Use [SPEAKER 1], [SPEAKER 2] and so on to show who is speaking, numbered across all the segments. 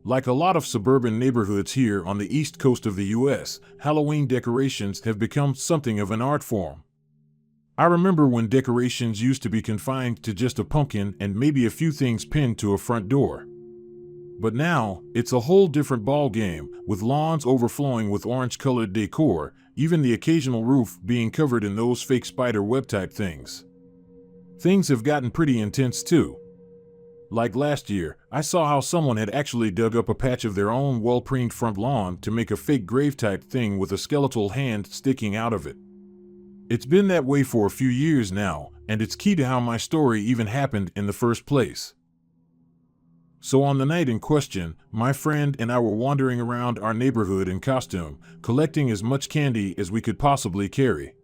[SPEAKER 1] Like a lot of suburban neighborhoods here on the east coast of the US, Halloween decorations have become something of an art form. I remember when decorations used to be confined to just a pumpkin and maybe a few things pinned to a front door. But now, it's a whole different ball game, with lawns overflowing with orange-colored decor, even the occasional roof being covered in those fake spider web type things. Things have gotten pretty intense too. Like last year, I saw how someone had actually dug up a patch of their own well-preened front lawn to make a fake grave-type thing with a skeletal hand sticking out of it. It's been that way for a few years now, and it's key to how my story even happened in the first place. So on the night in question, my friend and I were wandering around our neighborhood in costume, collecting as much candy as we could possibly carry.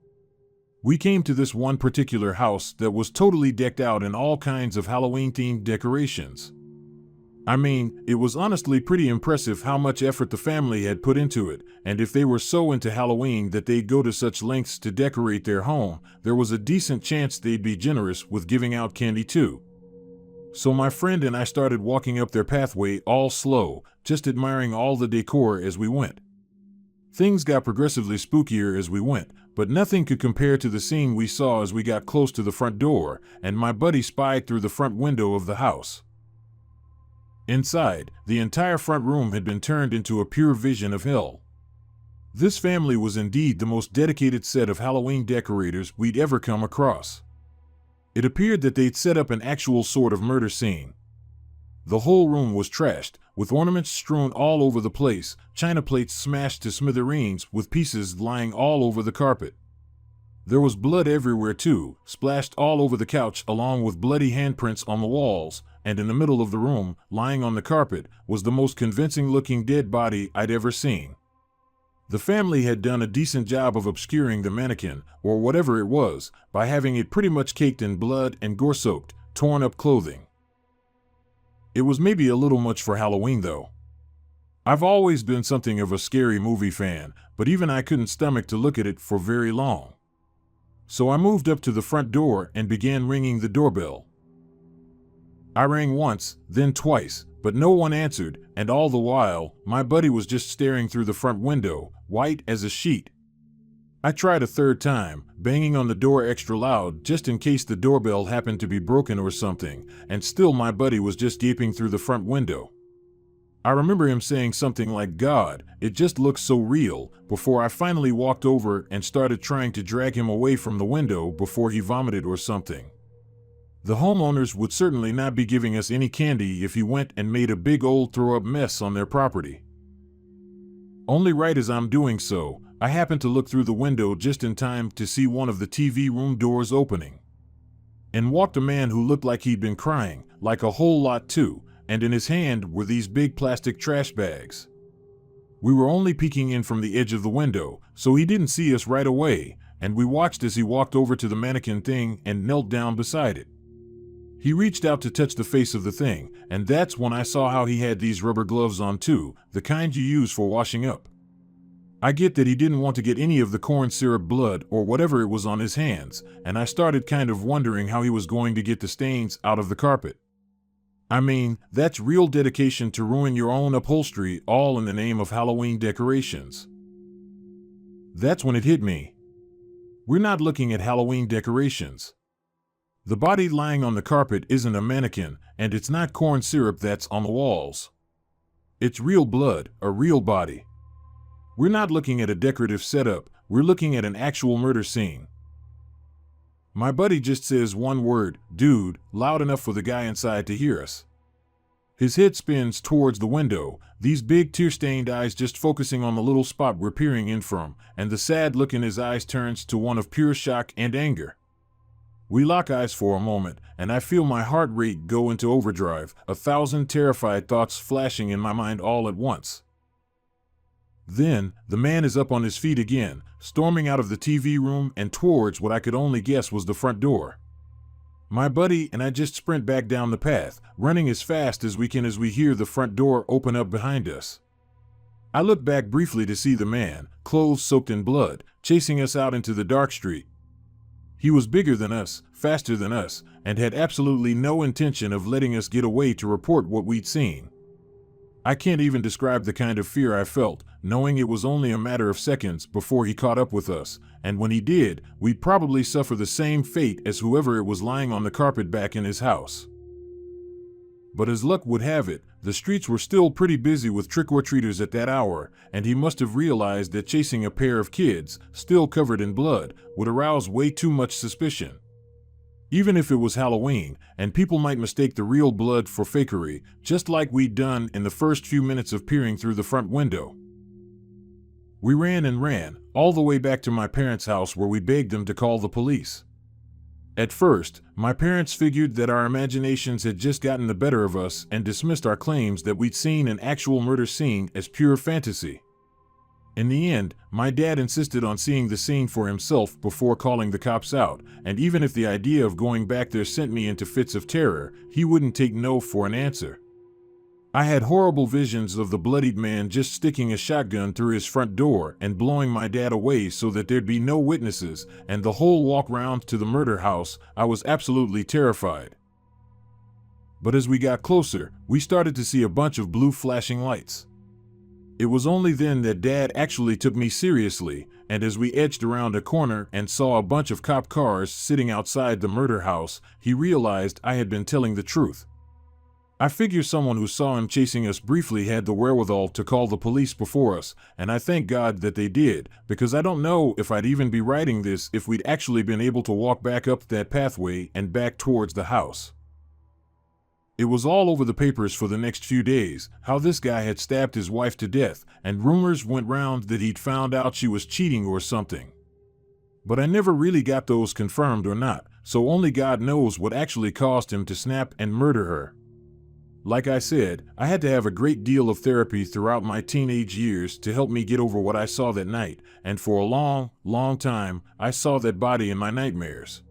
[SPEAKER 1] We came to this one particular house that was totally decked out in all kinds of Halloween-themed decorations. I mean, it was honestly pretty impressive how much effort the family had put into it, and if they were so into Halloween that they'd go to such lengths to decorate their home, there was a decent chance they'd be generous with giving out candy too. So my friend and I started walking up their pathway all slow, just admiring all the decor as we went. Things got progressively spookier as we went, but nothing could compare to the scene we saw as we got close to the front door, and my buddy spied through the front window of the house. Inside, the entire front room had been turned into a pure vision of hell. This family was indeed the most dedicated set of Halloween decorators we'd ever come across. It appeared that they'd set up an actual sort of murder scene. The whole room was trashed, with ornaments strewn all over the place, china plates smashed to smithereens with pieces lying all over the carpet. There was blood everywhere too, splashed all over the couch along with bloody handprints on the walls, and in the middle of the room, lying on the carpet, was the most convincing-looking dead body I'd ever seen. The family had done a decent job of obscuring the mannequin, or whatever it was, by having it pretty much caked in blood and gore-soaked, torn-up clothing. It was maybe a little much for Halloween, though. I've always been something of a scary movie fan, but even I couldn't stomach to look at it for very long. So I moved up to the front door and began ringing the doorbell. I rang once, then twice, but no one answered, and all the while, my buddy was just staring through the front window, white as a sheet. I tried a third time, banging on the door extra loud just in case the doorbell happened to be broken or something, and still my buddy was just gaping through the front window. I remember him saying something like, "God, it just looks so real," before I finally walked over and started trying to drag him away from the window before he vomited or something. The homeowners would certainly not be giving us any candy if he went and made a big old throw-up mess on their property. Only right as I'm doing so, I happened to look through the window just in time to see one of the TV room doors opening. And walked a man who looked like he'd been crying, like a whole lot too, and in his hand were these big plastic trash bags. We were only peeking in from the edge of the window, so he didn't see us right away, and we watched as he walked over to the mannequin thing and knelt down beside it. He reached out to touch the face of the thing, and that's when I saw how he had these rubber gloves on too, the kind you use for washing up. I get that he didn't want to get any of the corn syrup blood or whatever it was on his hands, and I started kind of wondering how he was going to get the stains out of the carpet. I mean, that's real dedication to ruin your own upholstery, all in the name of Halloween decorations. That's when it hit me. We're not looking at Halloween decorations. The body lying on the carpet isn't a mannequin, and it's not corn syrup that's on the walls. It's real blood, a real body. We're not looking at a decorative setup, we're looking at an actual murder scene. My buddy just says one word, "Dude," loud enough for the guy inside to hear us. His head spins towards the window, these big tear-stained eyes just focusing on the little spot we're peering in from, and the sad look in his eyes turns to one of pure shock and anger. We lock eyes for a moment, and I feel my heart rate go into overdrive, 1,000 terrified thoughts flashing in my mind all at once. Then, the man is up on his feet again, storming out of the TV room and towards what I could only guess was the front door. My buddy and I just sprint back down the path, running as fast as we can as we hear the front door open up behind us. I look back briefly to see the man, clothes soaked in blood, chasing us out into the dark street. He was bigger than us, faster than us, and had absolutely no intention of letting us get away to report what we'd seen. I can't even describe the kind of fear I felt, knowing it was only a matter of seconds before he caught up with us, and when he did, we'd probably suffer the same fate as whoever it was lying on the carpet back in his house. But as luck would have it, the streets were still pretty busy with trick-or-treaters at that hour, and he must have realized that chasing a pair of kids, still covered in blood, would arouse way too much suspicion. Even if it was Halloween, and people might mistake the real blood for fakery, just like we'd done in the first few minutes of peering through the front window. We ran and ran, all the way back to my parents' house where we begged them to call the police. At first, my parents figured that our imaginations had just gotten the better of us and dismissed our claims that we'd seen an actual murder scene as pure fantasy. In the end, my dad insisted on seeing the scene for himself before calling the cops out, and even if the idea of going back there sent me into fits of terror, he wouldn't take no for an answer. I had horrible visions of the bloodied man just sticking a shotgun through his front door and blowing my dad away so that there'd be no witnesses, and the whole walk round to the murder house. I was absolutely terrified. But as we got closer, we started to see a bunch of blue flashing lights. It was only then that Dad actually took me seriously, and as we edged around a corner and saw a bunch of cop cars sitting outside the murder house, he realized I had been telling the truth. I figure someone who saw him chasing us briefly had the wherewithal to call the police before us, and I thank God that they did, because I don't know if I'd even be writing this if we'd actually been able to walk back up that pathway and back towards the house. It was all over the papers for the next few days, how this guy had stabbed his wife to death, and rumors went round that he'd found out she was cheating or something. But I never really got those confirmed or not, so only God knows what actually caused him to snap and murder her. Like I said, I had to have a great deal of therapy throughout my teenage years to help me get over what I saw that night, and for a long, long time, I saw that body in my nightmares.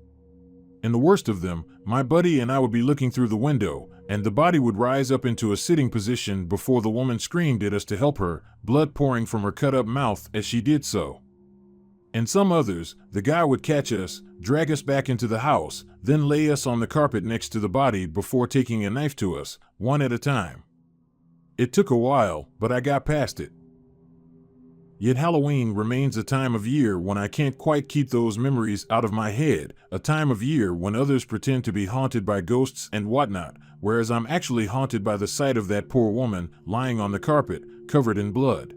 [SPEAKER 1] In the worst of them, my buddy and I would be looking through the window, and the body would rise up into a sitting position before the woman screamed at us to help her, blood pouring from her cut-up mouth as she did so. In some others, the guy would catch us, drag us back into the house, then lay us on the carpet next to the body before taking a knife to us, one at a time. It took a while, but I got past it. Yet Halloween remains a time of year when I can't quite keep those memories out of my head, a time of year when others pretend to be haunted by ghosts and whatnot, whereas I'm actually haunted by the sight of that poor woman lying on the carpet, covered in blood.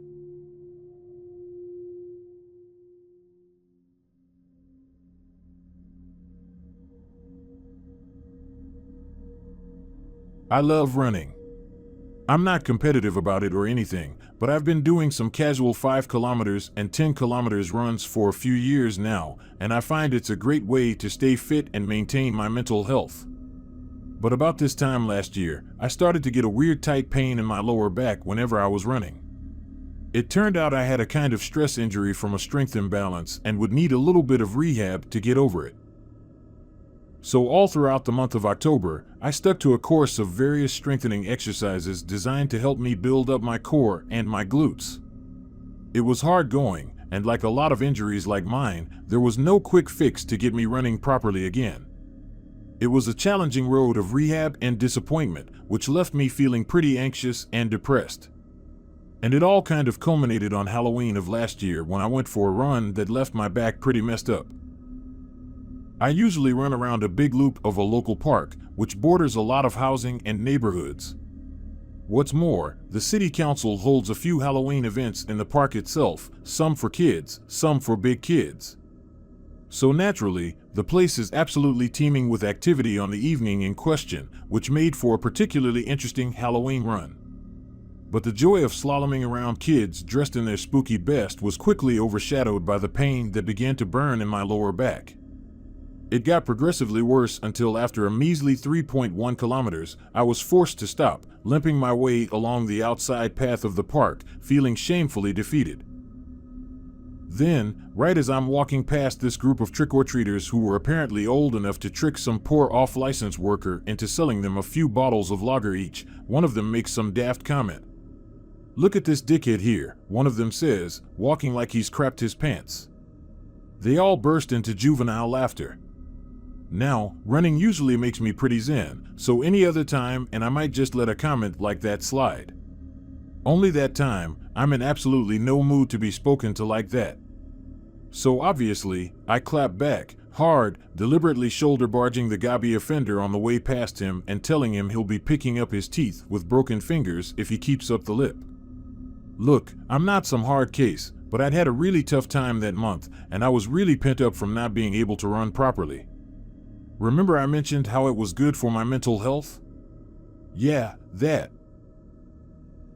[SPEAKER 1] I love running. I'm not competitive about it or anything, but I've been doing some casual 5 kilometers and 10 kilometers runs for a few years now, and I find it's a great way to stay fit and maintain my mental health. But about this time last year, I started to get a weird tight pain in my lower back whenever I was running. It turned out I had a kind of stress injury from a strength imbalance and would need a little bit of rehab to get over it. So all throughout the month of October, I stuck to a course of various strengthening exercises designed to help me build up my core and my glutes. It was hard going, and like a lot of injuries like mine, there was no quick fix to get me running properly again. It was a challenging road of rehab and disappointment, which left me feeling pretty anxious and depressed. And it all kind of culminated on Halloween of last year when I went for a run that left my back pretty messed up. I usually run around a big loop of a local park, which borders a lot of housing and neighborhoods. What's more, the city council holds a few Halloween events in the park itself, some for kids, some for big kids. So naturally, the place is absolutely teeming with activity on the evening in question, which made for a particularly interesting Halloween run. But the joy of slaloming around kids dressed in their spooky best was quickly overshadowed by the pain that began to burn in my lower back. It got progressively worse until after a measly 3.1 kilometers, I was forced to stop, limping my way along the outside path of the park, feeling shamefully defeated. Then, right as I'm walking past this group of trick-or-treaters who were apparently old enough to trick some poor off-license worker into selling them a few bottles of lager each, one of them makes some daft comment. "Look at this dickhead here," one of them says, walking like he's crapped his pants. They all burst into juvenile laughter. Now, running usually makes me pretty zen, so any other time and I might just let a comment like that slide. Only that time, I'm in absolutely no mood to be spoken to like that. So obviously, I clap back, hard, deliberately shoulder barging the gobby offender on the way past him and telling him he'll be picking up his teeth with broken fingers if he keeps up the lip. Look, I'm not some hard case, but I'd had a really tough time that month, and I was really pent up from not being able to run properly. Remember I mentioned how it was good for my mental health? Yeah, that.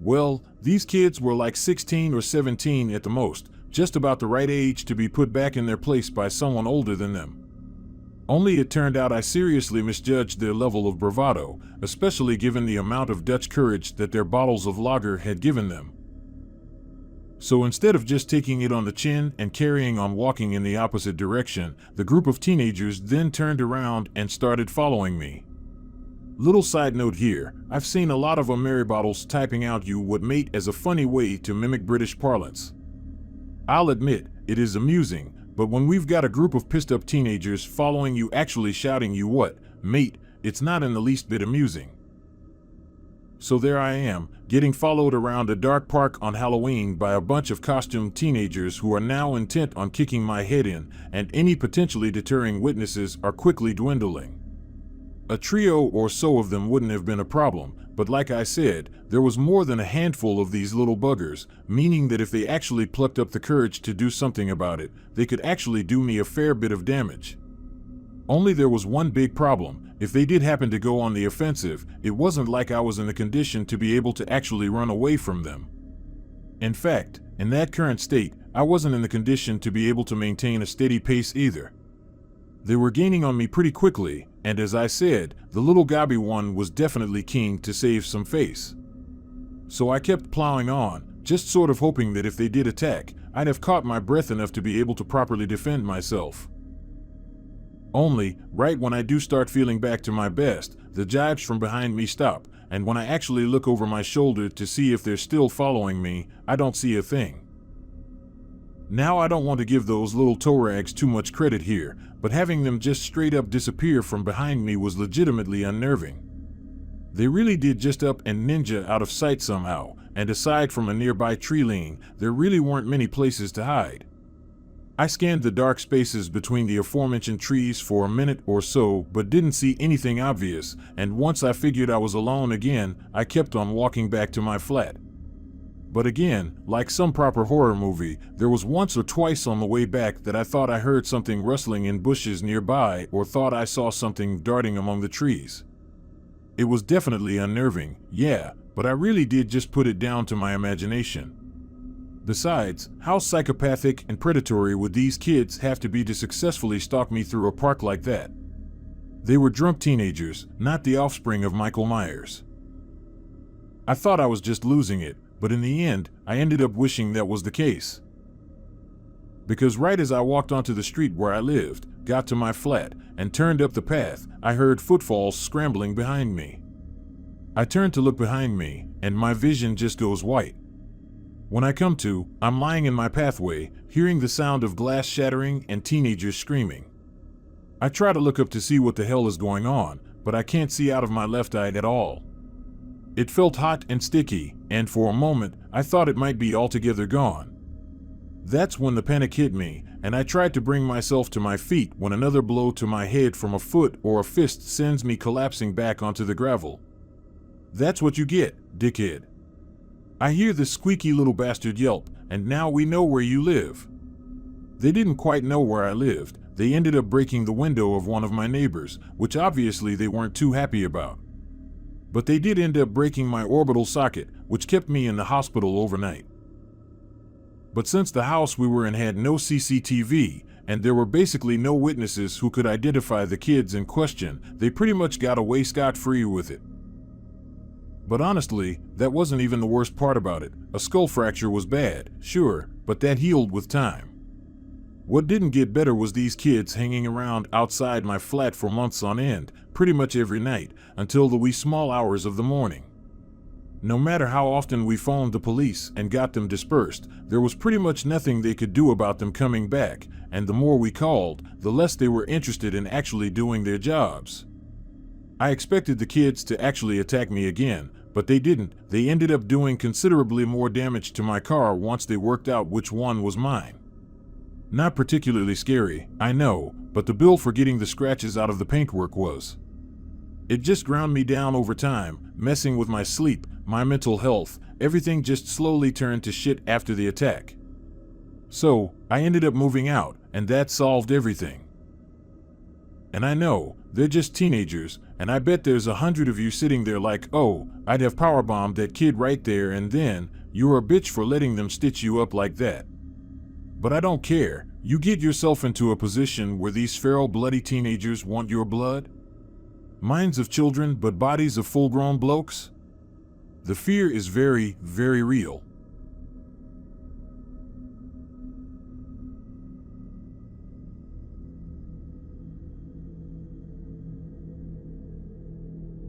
[SPEAKER 1] Well, these kids were like 16 or 17 at the most, just about the right age to be put back in their place by someone older than them. Only it turned out I seriously misjudged their level of bravado, especially given the amount of Dutch courage that their bottles of lager had given them. So instead of just taking it on the chin and carrying on walking in the opposite direction, the group of teenagers then turned around and started following me. Little side note here, I've seen a lot of Ameribottles typing out "you would mate" as a funny way to mimic British parlance. I'll admit, it is amusing, but when we've got a group of pissed up teenagers following you actually shouting "you what, mate," it's not in the least bit amusing. So there I am, getting followed around a dark park on Halloween by a bunch of costumed teenagers who are now intent on kicking my head in, and any potentially deterring witnesses are quickly dwindling. A trio or so of them wouldn't have been a problem, but like I said, there was more than a handful of these little buggers, meaning that if they actually plucked up the courage to do something about it, they could actually do me a fair bit of damage. Only there was one big problem: if they did happen to go on the offensive, it wasn't like I was in a condition to be able to actually run away from them. In fact, in that current state, I wasn't in the condition to be able to maintain a steady pace either. They were gaining on me pretty quickly, and as I said, the little gobby one was definitely keen to save some face. So I kept plowing on, just sort of hoping that if they did attack, I'd have caught my breath enough to be able to properly defend myself. Only, right when I do start feeling back to my best, the jibes from behind me stop, and when I actually look over my shoulder to see if they're still following me, I don't see a thing. Now I don't want to give those little toe rags too much credit here, but having them just straight up disappear from behind me was legitimately unnerving. They really did just up and ninja out of sight somehow, and aside from a nearby tree lane, there really weren't many places to hide. I scanned the dark spaces between the aforementioned trees for a minute or so, but didn't see anything obvious, and once I figured I was alone again, I kept on walking back to my flat. But again, like some proper horror movie, there was once or twice on the way back that I thought I heard something rustling in bushes nearby or thought I saw something darting among the trees. It was definitely unnerving, yeah, but I really did just put it down to my imagination. Besides, how psychopathic and predatory would these kids have to be to successfully stalk me through a park like that? They were drunk teenagers, not the offspring of Michael Myers. I thought I was just losing it, but in the end, I ended up wishing that was the case. Because right as I walked onto the street where I lived, got to my flat, and turned up the path, I heard footfalls scrambling behind me. I turned to look behind me, and my vision just goes white. When I come to, I'm lying in my pathway, hearing the sound of glass shattering and teenagers screaming. I try to look up to see what the hell is going on, but I can't see out of my left eye at all. It felt hot and sticky, and for a moment, I thought it might be altogether gone. That's when the panic hit me, and I tried to bring myself to my feet when another blow to my head from a foot or a fist sends me collapsing back onto the gravel. That's what you get, dickhead. I hear the squeaky little bastard yelp, and now we know where you live. They didn't quite know where I lived. They ended up breaking the window of one of my neighbors, which obviously they weren't too happy about. But they did end up breaking my orbital socket, which kept me in the hospital overnight. But since the house we were in had no CCTV, and there were basically no witnesses who could identify the kids in question, they pretty much got away scot-free with it. But honestly, that wasn't even the worst part about it. A skull fracture was bad, sure, but that healed with time. What didn't get better was these kids hanging around outside my flat for months on end, pretty much every night, until the wee small hours of the morning. No matter how often we phoned the police and got them dispersed, there was pretty much nothing they could do about them coming back, and the more we called, the less they were interested in actually doing their jobs. I expected the kids to actually attack me again, But they didn't. They ended up doing considerably more damage to my car once they worked out which one was mine. Not particularly scary, I know, but the bill for getting the scratches out of the paintwork was. It just ground me down over time, messing with my sleep, my mental health. Everything just slowly turned to shit after the attack. So, I ended up moving out, and that solved everything. And I know, they're just teenagers, and I bet there's 100 of you sitting there like, oh, I'd have powerbombed that kid right there and then, you're a bitch for letting them stitch you up like that. But I don't care. You get yourself into a position where these feral bloody teenagers want your blood? Minds of children but bodies of full-grown blokes? The fear is very, very real.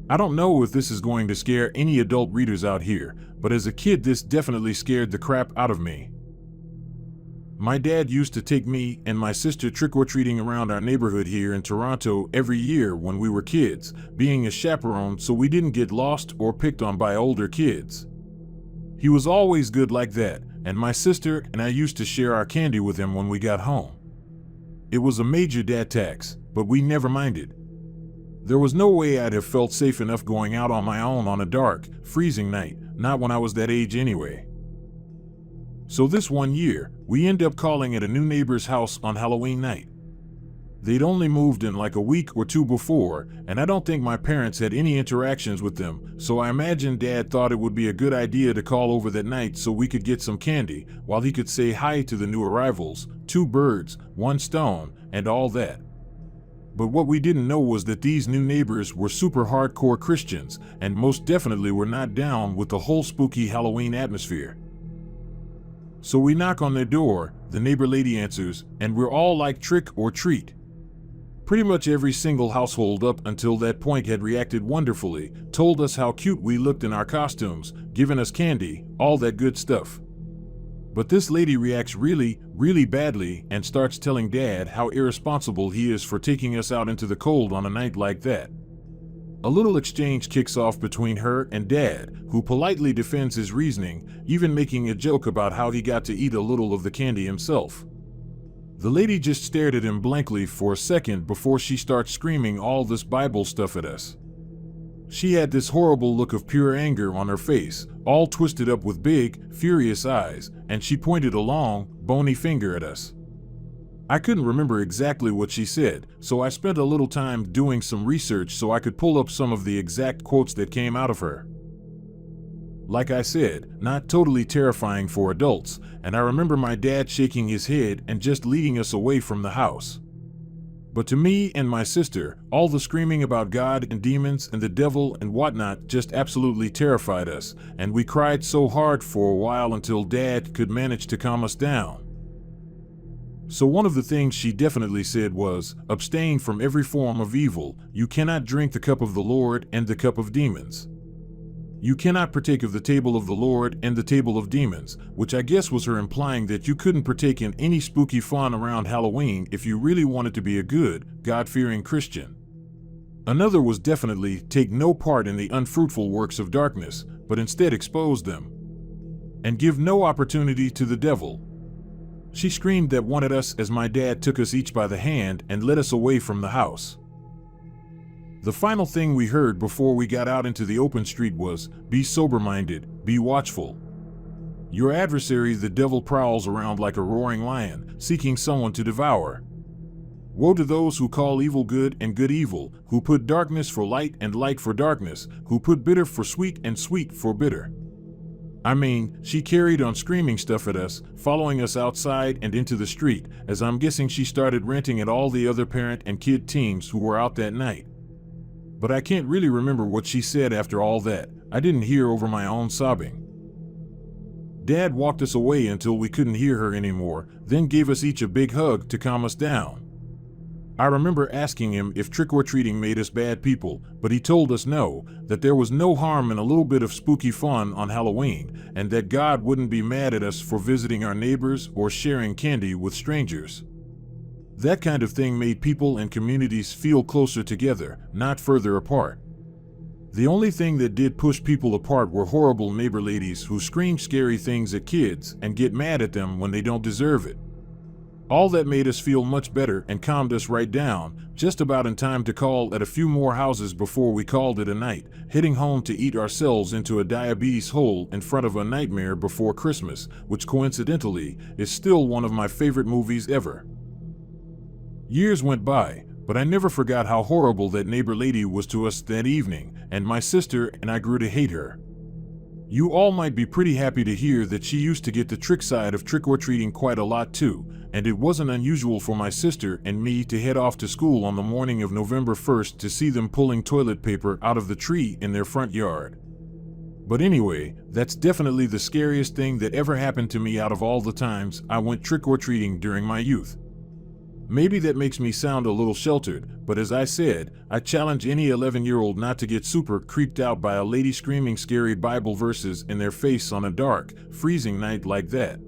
[SPEAKER 1] I don't know if this is going to scare any adult readers out here, but as a kid this definitely scared the crap out of me. My dad used to take me and my sister trick-or-treating around our neighborhood here in Toronto every year when we were kids, being a chaperone so we didn't get lost or picked on by older kids. He was always good like that, and my sister and I used to share our candy with him when we got home. It was a major dad tax, but we never minded. There was no way I'd have felt safe enough going out on my own on a dark, freezing night, not when I was that age anyway. So this one year, we end up calling at a new neighbor's house on Halloween night. They'd only moved in like a week or two before, and I don't think my parents had any interactions with them, so I imagine Dad thought it would be a good idea to call over that night so we could get some candy, while he could say hi to the new arrivals, 2 birds, 1 stone, and all that. But what we didn't know was that these new neighbors were super hardcore Christians, and most definitely were not down with the whole spooky Halloween atmosphere. So we knock on their door, the neighbor lady answers, and we're all like trick or treat. Pretty much every single household up until that point had reacted wonderfully, told us how cute we looked in our costumes, given us candy, all that good stuff. But this lady reacts really, really badly and starts telling Dad how irresponsible he is for taking us out into the cold on a night like that. A little exchange kicks off between her and Dad, who politely defends his reasoning, even making a joke about how he got to eat a little of the candy himself. The lady just stared at him blankly for a second before she starts screaming all this Bible stuff at us. She had this horrible look of pure anger on her face, all twisted up with big, furious eyes, and she pointed a long, bony finger at us. I couldn't remember exactly what she said, so I spent a little time doing some research so I could pull up some of the exact quotes that came out of her. Like I said, not totally terrifying for adults, and I remember my dad shaking his head and just leading us away from the house. But to me and my sister, all the screaming about God and demons and the devil and whatnot just absolutely terrified us, and we cried so hard for a while until Dad could manage to calm us down. So one of the things she definitely said was, abstain from every form of evil. You cannot drink the cup of the Lord and the cup of demons. You cannot partake of the table of the Lord and the table of demons, which I guess was her implying that you couldn't partake in any spooky fun around Halloween if you really wanted to be a good, God-fearing Christian. Another was definitely take no part in the unfruitful works of darkness, but instead expose them. And give no opportunity to the devil. She screamed that one at us as my dad took us each by the hand and led us away from the house. The final thing we heard before we got out into the open street was, be sober-minded, be watchful. Your adversary the devil prowls around like a roaring lion, seeking someone to devour. Woe to those who call evil good and good evil, who put darkness for light and light for darkness, who put bitter for sweet and sweet for bitter. I mean, she carried on screaming stuff at us, following us outside and into the street, as I'm guessing she started ranting at all the other parent and kid teams who were out that night. But I can't really remember what she said after all that. I didn't hear over my own sobbing. Dad walked us away until we couldn't hear her anymore, then gave us each a big hug to calm us down. I remember asking him if trick-or-treating made us bad people, but he told us no, that there was no harm in a little bit of spooky fun on Halloween, and that God wouldn't be mad at us for visiting our neighbors or sharing candy with strangers. That kind of thing made people and communities feel closer together, not further apart. The only thing that did push people apart were horrible neighbor ladies who scream scary things at kids and get mad at them when they don't deserve it. All that made us feel much better and calmed us right down, just about in time to call at a few more houses before we called it a night, heading home to eat ourselves into a diabetes hole in front of A Nightmare Before Christmas, which coincidentally is still one of my favorite movies ever. Years went by, but I never forgot how horrible that neighbor lady was to us that evening, and my sister and I grew to hate her. You all might be pretty happy to hear that she used to get the trick side of trick-or-treating quite a lot too, and it wasn't unusual for my sister and me to head off to school on the morning of November 1st to see them pulling toilet paper out of the tree in their front yard. But anyway, that's definitely the scariest thing that ever happened to me out of all the times I went trick-or-treating during my youth. Maybe that makes me sound a little sheltered, but as I said, I challenge any 11-year-old not to get super creeped out by a lady screaming scary Bible verses in their face on a dark, freezing night like that.